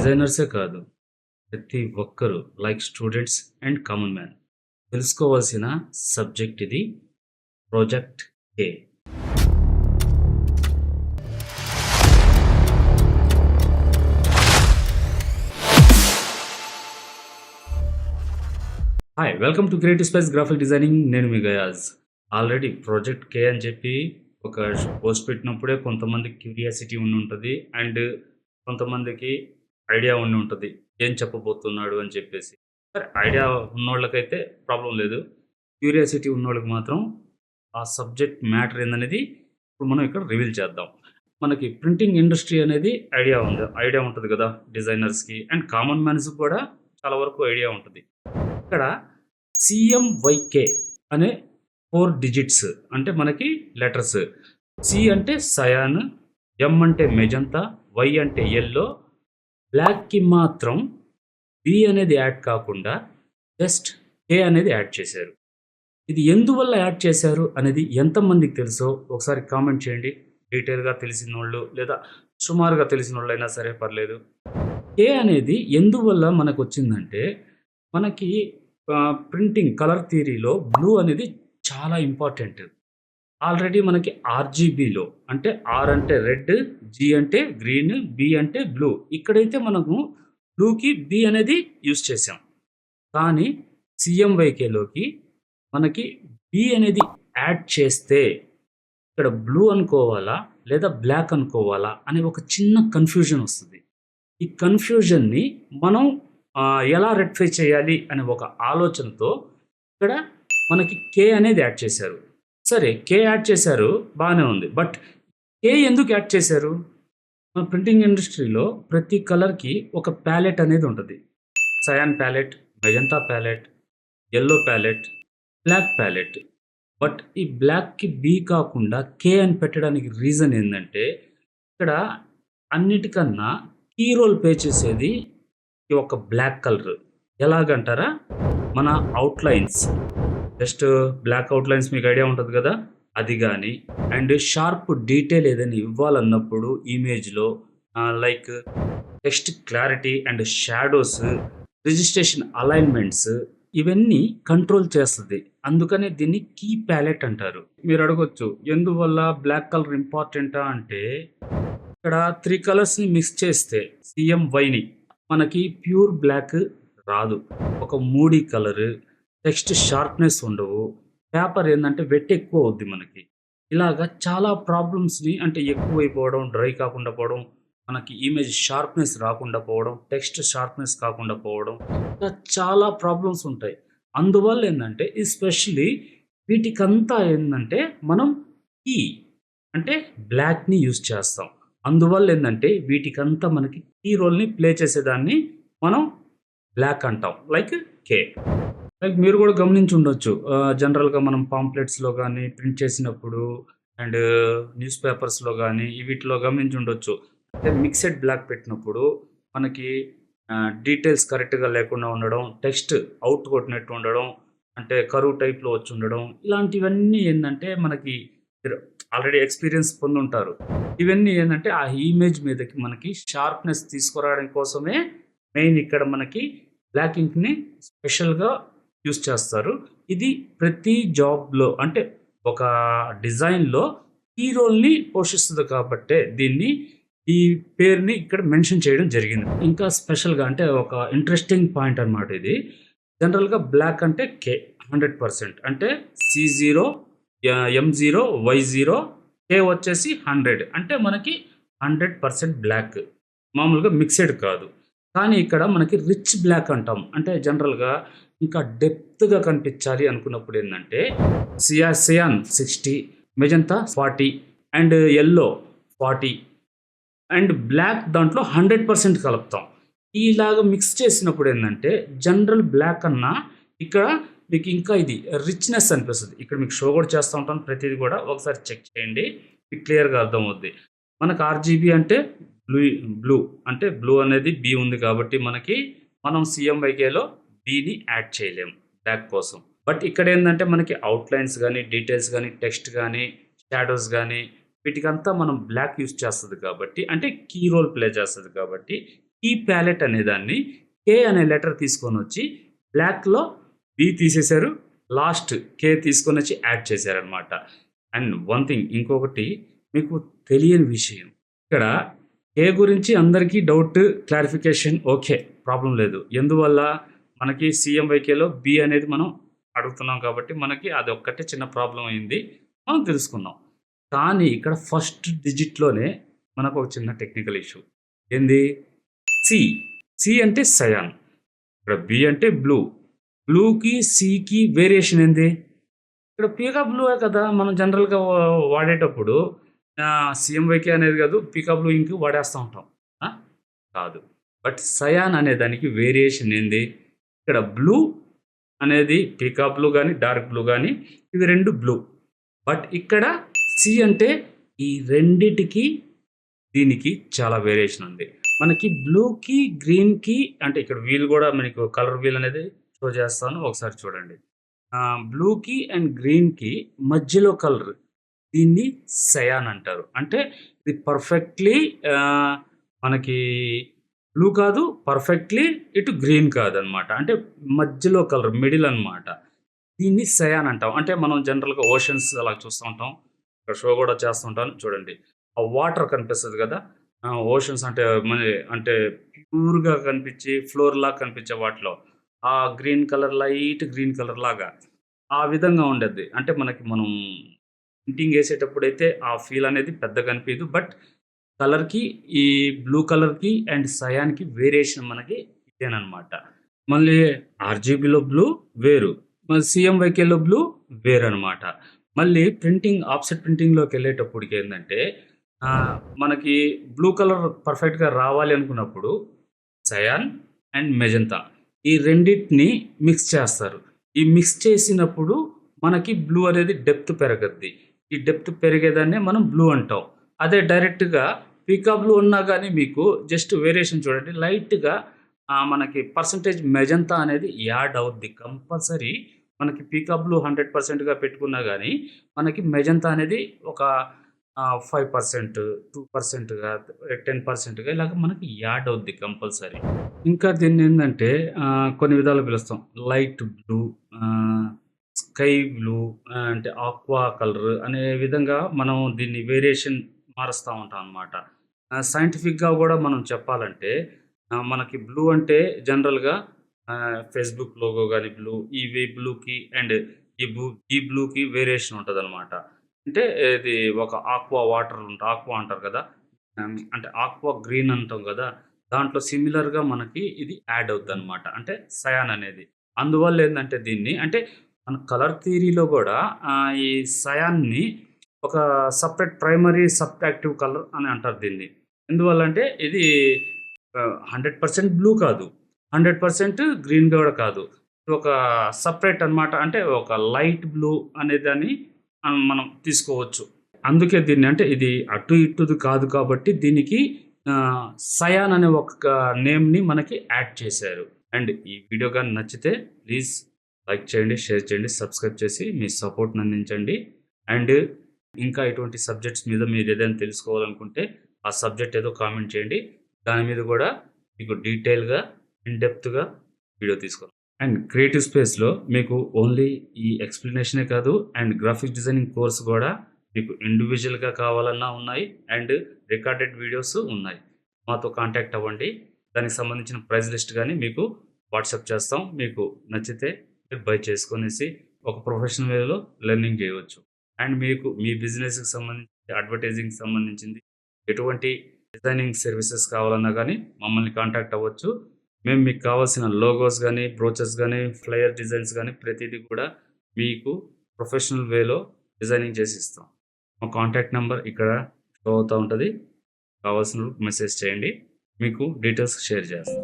డిజైనర్సే కాదు. ప్రతి ఒక్కరు like students and common man తెలుసుకోవాల్సిన సబ్జెక్ట్ ఇది. Project A. Hi, welcome to creative space graphic designing. నేను మీ గయాజ్. ఆల్రెడీ ప్రాజెక్ట్ కే అని చెప్పి ఒక పోస్ట్ పెట్టినప్పుడే కొంతమందికి క్యూరియాసిటీ ఉండి ఉంటుంది అండ్ కొంతమందికి ఐడియా ఉండి ఉంటుంది ఏం చెప్పబోతున్నాడు అని చెప్పేసి. సరే, ఐడియా ఉన్నోళ్ళకైతే ప్రాబ్లం లేదు. క్యూరియాసిటీ ఉన్నోళ్ళకి మాత్రం ఆ సబ్జెక్ట్ మ్యాటర్ ఏందనేది ఇప్పుడు మనం ఇక్కడ రివీల్ చేద్దాం. మనకి ప్రింటింగ్ ఇండస్ట్రీ అనేది ఐడియా ఉంటుంది కదా డిజైనర్స్కి అండ్ కామన్ మ్యాన్స్కి కూడా చాలా వరకు ఐడియా ఉంటుంది. ఇక్కడ సిఎంవైకే అనే 4 డిజిట్స్ అంటే మనకి లెటర్స్. సి అంటే సయాన్, ఎం అంటే మెజంతా, వై అంటే ఎల్లో, బ్లాక్కి మాత్రం బి అనేది యాడ్ కాకుండా జస్ట్ కే అనేది యాడ్ చేశారు. ఇది ఎందువల్ల యాడ్ చేశారు అనేది ఎంతమందికి తెలుసో ఒకసారి కామెంట్ చేయండి. డీటెయిల్గా తెలిసిన వాళ్ళు లేదా సుమారుగా తెలిసిన వాళ్ళు అయినా సరే పర్లేదు. కే అనేది ఎందువల్ల మనకు వచ్చిందంటే మనకి ప్రింటింగ్ కలర్ థియరీలో బ్లూ అనేది చాలా ఇంపార్టెంట్. ఆల్రెడీ మనకి ఆర్జీబీలో అంటే ఆర్ అంటే రెడ్, జీ అంటే గ్రీన్, బి అంటే బ్లూ. ఇక్కడైతే మనము బ్లూకి బి అనేది యూజ్ చేసాం. కానీ సిఎంవైకేలోకి మనకి బి అనేది యాడ్ చేస్తే ఇక్కడ బ్లూ అనుకోవాలా లేదా బ్లాక్ అనుకోవాలా అనే ఒక చిన్న కన్ఫ్యూజన్ వస్తుంది. ఈ కన్ఫ్యూజన్ని మనం ఎలా రెక్టిఫై చేయాలి అనే ఒక ఆలోచనతో ఇక్కడ మనకి కే అనేది యాడ్ చేశారు. సరే, కే యాడ్ చేశారు, బాగానే ఉంది. బట్ కే ఎందుకు యాడ్ చేశారు? మన ప్రింటింగ్ ఇండస్ట్రీలో ప్రతి కలర్కి ఒక ప్యాలెట్ అనేది ఉంటుంది. Cyan palette, magenta palette, yellow palette, black palette. But ఈ బ్లాక్కి బి కాకుండా కే అని పెట్టడానికి రీజన్ ఏంటంటే ఇక్కడ అన్నిటికన్నా కీ రోల్ ప్లే చేసేది ఈ ఒక బ్లాక్ కలర్. ఎలాగంటారా, మన అవుట్లైన్స్, జస్ట్ బ్లాక్ అవుట్లైన్స్ మీకు ఐడియా ఉంటుంది కదా, అది కానీ అండ్ షార్ప్ డీటెయిల్ ఏదైనా ఇవ్వాలన్నప్పుడు ఇమేజ్లో like text clarity and shadows, registration alignments ఇవన్నీ కంట్రోల్ చేస్తుంది. అందుకనే దీన్ని కీ ప్యాలెట్ అంటారు. మీరు అడగొచ్చు ఎందువల్ల బ్లాక్ కలర్ ఇంపార్టెంటా అంటే ఇక్కడ 3 కలర్స్ని మిక్స్ చేస్తే సిఎంవైని మనకి ప్యూర్ బ్లాక్ రాదు. ఒక మూడీ కలరు, టెక్స్ట్ షార్ప్నెస్ ఉండవు, పేపర్ ఏంటంటే వెట్ ఎక్కువ అవుద్ది మనకి. ఇలాగా చాలా ప్రాబ్లమ్స్ని అంటే ఎక్కువైపోవడం, డ్రై కాకుండా పోవడం, మనకి ఇమేజ్ షార్ప్నెస్ రాకుండా పోవడం, టెక్స్ట్ షార్ప్నెస్ కాకుండా పోవడం, ఇలా చాలా ప్రాబ్లమ్స్ ఉంటాయి. అందువల్ల ఏంటంటే ఎస్పెషలీ వీటికంతా ఏంటంటే మనం కీ అంటే బ్లాక్ని యూజ్ చేస్తాం. అందువల్ల ఏంటంటే వీటికంతా మనకి కీ రోల్ని ప్లే చేసేదాన్ని మనం బ్లాక్ అంటాం, లైక్ కే. లైక్ మీరు కూడా గమనించి ఉండొచ్చు, జనరల్గా మనం పాంప్లెట్స్లో కానీ ప్రింట్ చేసినప్పుడు అండ్ న్యూస్ పేపర్స్లో కానీ వీటిలో గమనించి ఉండొచ్చు. అంటే మిక్సెడ్ బ్లాక్ పెట్టినప్పుడు మనకి డీటెయిల్స్ కరెక్ట్గా లేకుండా ఉండడం, టెక్స్ట్ అవుట్ కొట్టినట్టు ఉండడం, అంటే కరువు టైప్లో వచ్చి ఉండడం, ఇలాంటివన్నీ ఏంటంటే మనకి ఆల్రెడీ ఎక్స్పీరియన్స్ పొందుంటారు. ఇవన్నీ ఏంటంటే ఆ ఇమేజ్ మీదకి మనకి షార్ప్నెస్ తీసుకురావడం కోసమే మెయిన్ ఇక్కడ మనకి బ్లాక్ ఇంక్ని స్పెషల్గా యూస్ చేస్తారు. ఇది ప్రతి జాబ్లో అంటే ఒక డిజైన్లో కీ రోల్ని పోషిస్తుంది కాబట్టే ఈ పేరుని ఇక్కడ మెన్షన్ చేయడం జరిగింది. ఇంకా స్పెషల్గా అంటే ఒక ఇంట్రెస్టింగ్ పాయింట్ అనమాట ఇది. జనరల్గా బ్లాక్ అంటే కే 100%, అంటే C0, M0, Y0, కే వచ్చేసి 100, అంటే మనకి 100% బ్లాక్. మామూలుగా మిక్సెడ్ కాదు. కానీ ఇక్కడ మనకి రిచ్ బ్లాక్ అంటాం. అంటే జనరల్గా ఇంకా డెప్త్గా కనిపించాలి అనుకున్నప్పుడు ఏంటంటే cyan 60, magenta 40 and yellow 40 and black దాంట్లో 100% కలుపుతాం. ఇలాగ మిక్స్ చేసినప్పుడు ఏంటంటే జనరల్ బ్లాక్ అన్నా ఇక్కడ మీకు ఇంకా ఇది రిచ్నెస్ అనిపిస్తుంది. ఇక్కడ మీకు షో కూడా చేస్తూ ఉంటాను, ప్రతిదీ కూడా ఒకసారి చెక్ చేయండి, మీకు క్లియర్గా అర్థమవుద్ది. మనకు ఆర్జీబీ అంటే బ్లూ అంటే బ్లూ అనేది బి ఉంది కాబట్టి మనం సిఎంవైకేలో బిని యాడ్ చేయలేము బ్లాక్ కోసం. బట్ ఇక్కడ ఏంటంటే మనకి అవుట్లైన్స్ కానీ, డీటెయిల్స్ కానీ, టెక్స్ట్ కానీ, షాడోస్ కానీ వీటికంతా మనం బ్లాక్ యూజ్ చేస్తుంది కాబట్టి, అంటే కీ రోల్ ప్లే చేస్తుంది కాబట్టి ఈ ప్యాలెట్ అనేదాన్ని కే అనే లెటర్ తీసుకొని వచ్చి బ్లాక్‌లో బి తీసేశారు. లాస్ట్ కే తీసుకొని వచ్చి యాడ్ చేశారనమాట. అండ్ వన్ థింగ్ ఇంకొకటి మీకు తెలియని విషయం. ఇక్కడ కే గురించి అందరికీ డౌట్ క్లారిఫికేషన్ ఓకే. ప్రాబ్లమ్ లేదు. ఎందువల్ల మనకి సీఎంవైకేలో బి అనేది మనం అడుగుతున్నాం కాబట్టి మనకి అదొక్కటే చిన్న ప్రాబ్లమ్ అయింది. మనం తెలుసుకున్నాం. కానీ ఇక్కడ ఫస్ట్ డిజిట్‌లోనే మనకు ఒక చిన్న టెక్నికల్ ఇష్యూ. ఏంది? సి. సి అంటే సయాన్. ఇక్కడ బి అంటే బ్లూ. బ్లూకి, సికి వేరియేషన్ ఏంది? ఇక్కడ పీకా బ్లూయే కదా! మనం జనరల్‌గా వాడేటప్పుడు సీఎంవైకే అనేది కాదు పీకా బ్లూ ఇంక్ వాడేస్తా ఉంటాం. ఆ? కాదు. బట్ సయాన్ అనే దానికి వేరియేషన్ ఏంది? ఇక్కడ బ్లూ అనేది పీకా బ్లూ గానీ, డార్క్ బ్లూ గానీ ఇవి 2 బ్లూ. బట్ ఇక్కడ సి అంటే ఈ రెండిటికి దీనికి చాలా వేరియేషన్ ఉంది. మనకి బ్లూకి, గ్రీన్‌కి అంటే ఇక్కడ వీల్ కూడా మీకు కలర్ వీల్ అనేది షో చేస్తాను. ఒకసారి చూడండి. బ్లూకి అండ్ గ్రీన్‌కి మధ్యలో కలర్ దీన్ని సయాన్ అంటారు. అంటే ఇది పర్ఫెక్ట్‌లీ మనకి బ్లూ కాదు, పర్ఫెక్ట్‌లీ ఇటు గ్రీన్ కాదనమాట. అంటే మధ్యలో కలర్ మిడిల్ అనమాట. దీన్ని సయాన్ అంటాం. అంటే మనం జనరల్‌గా ఓషన్స్ అలా చూస్తూ ఉంటాం. ఇక్కడ షో కూడా చేస్తూ ఉంటాను చూడండి. ఆ వాటర్ కనిపిస్తది కదా! ఓషన్స్ అంటే అంటే ప్యూర్‌గా కనిపించి ఫ్లోర్‌లాగా కనిపించే వాటిలో ఆ green colour light green colour లాగా ఆ విధంగా ఉండేది. అంటే మనం పెయింటింగ్ ఏసేటప్పుడైతే ఆ ఫీల్ అనేది పెద్దగా అనిపియదు. బట్ కలర్‌కి ఈ బ్లూ కలర్‌కి అండ్ సయాన్‌కి వేరియేషన్ మనకి ఇదేననమాట. మళ్ళీ ఆర్‌జీబీలో బ్లూ వేరు. మళ్ళీ సీఎంవైకేలో బ్లూ వేరనమాట. మళ్ళీ ప్రింటింగ్ ఆఫ్‌సెట్ ప్రింటింగ్‌లోకెళ్ళేటప్పటికి ఏందంటే మనకి బ్లూ కలర్ పర్ఫెక్ట్‌గా రావాలి అనుకున్నప్పుడు సయాన్ అండ్ మెజంతా ఈ రెండిటిని మిక్స్ చేస్తారు. ఈ మిక్స్ చేసినప్పుడు మనకి బ్లూ అనేది డెప్త్ పెరగద్ది. ఈ డెప్త్ పెరిగేదాన్నే మనం బ్లూ అంటాం. అదే డైరెక్ట్‌గా పీకా బ్లూ ఉన్నా గానీ మీకు జస్ట్ వేరియేషన్ చూడండి. లైట్‌గా మనకి పర్సెంటేజ్ మెజంతా అనేది యాడ్ అవుద్ది. కంపల్సరీ మనకి పీకా బ్లూ 100%గా పెట్టుకున్నా గానీ, మనకి మెజంతా అనేది ఒక 5%, 2%గా, 10%గా ఇలాగ మనకి యాడ్ అవుద్ది కంపల్సరీ. ఇంకా దీన్నేందంటే కొన్ని విధాలుగా పిలుస్తాం. లైట్ బ్లూ, స్కై బ్లూ అంటే ఆక్వా కలర్ అనే విధంగా మనం దీన్ని వేరియేషన్ మారుస్తా ఉంటాం అనమాట. సైంటిఫిక్‌గా గూడా మనం చెప్పాలంటే మనకి బ్లూ అంటే జనరల్‌గా ఫేస్‌బుక్ లోగో గాని బ్లూ, ఈ బ్లూకి అండ్ ఈ బ్లూకి వేరియేషన్ ఉంటదనమాట. అంటే ఇది ఒక ఆక్వా అంటారు కదా! అంటే ఆక్వా గ్రీన్ అంటాం గదా! దాంట్లో సిమిలర్‌గా మనకి ఇది యాడ్ అవుద్దనమాట. అంటే సయాన్ అనేది. అందువల్ల ఏందంటే దీన్ని అంటే మన కలర్ థియరీలో గూడా ఈ సయాన్‌ని ఒక సెపరేట్ ప్రైమరీ సబ్ట్రాక్టివ్ కలర్ అని అంటారు దీన్ని. ఎందువల్లంటే ఇది 100% బ్లూ కాదు. 100% గ్రీన్ గూడా కాదు. ఒక సెపరేట్ అనమాట. అంటే ఒక లైట్ బ్లూ అనేదాన్ని మనం తీసుకోవచ్చు. అందుకే దీన్ని అంటే ఇది అటు ఇటుది కాదు కాబట్టి దీనికి సయాన్ అనే ఒక నేమ్‌ని మనకి యాడ్ చేశారు. అండ్ ఈ వీడియో గాని నచ్చితే ప్లీజ్ లైక్ చేయండి, షేర్ చేయండి, సబ్స్క్రైబ్ చేసి మీ సపోర్ట్‌ని అందించండి. అండ్ ఇంకా ఇటువంటి సబ్జెక్ట్స్ మీద మీరేదైనా తెలుసుకోవాలనుకుంటే ఆ సబ్జెక్ట్ ఏదో కామెంట్ చేయండి. దాని మీద గూడా మీకు డీటెయిల్‌గా, ఇన్ డెప్త్‌గా వీడియో తీసుకుందాం. అండ్ క్రియేటివ్ స్పేస్‌లో మీకు ఓన్లీ ఈ ఎక్స్‌ప్లనేషనే కాదు అండ్ గ్రాఫిక్స్ డిజైనింగ్ కోర్స్ గూడా మీకు ఇండివిడ్యువల్‌గా కావాలన్నా ఉన్నాయి. అండ్ రికార్డెడ్ వీడియోస్ ఉన్నాయి. మాతో కాంటాక్ట్ అవ్వండి. దానికి సంబంధించిన ప్రైస్ లిస్ట్ గాని మీకు వాట్సాప్ చేస్తాం. మీకు నచ్చితే మీరు బై చేసుకొనేసి ఒక ప్రొఫెషనల్ వేలో లెర్నింగ్ చేయవచ్చు. అండ్ మీకు మీ బిజినెస్‌కి సంబంధించి అడ్వర్టైజింగ్‌కి సంబంధించింది ఎటువంటి డిజైనింగ్ సర్వీసెస్ కావాలన్నా గానీ మమ్మల్ని కాంటాక్ట్ అవ్వచ్చు. మేము మీకు కావాల్సిన లోగోస్ గానీ, బ్రోచర్స్ గానీ, ఫ్లైయర్ డిజైన్స్ గానీ ప్రతీది కూడా మీకు ప్రొఫెషనల్ వేలో డిజైనింగ్ చేసి ఇస్తాం. మా కాంటాక్ట్ నంబర్ ఇక్కడ షో అవుతా ఉంటది. కావాల్సినప్పుడు మెసేజ్ చేయండి. మీకు డీటెయిల్స్ షేర్ చేస్తాం.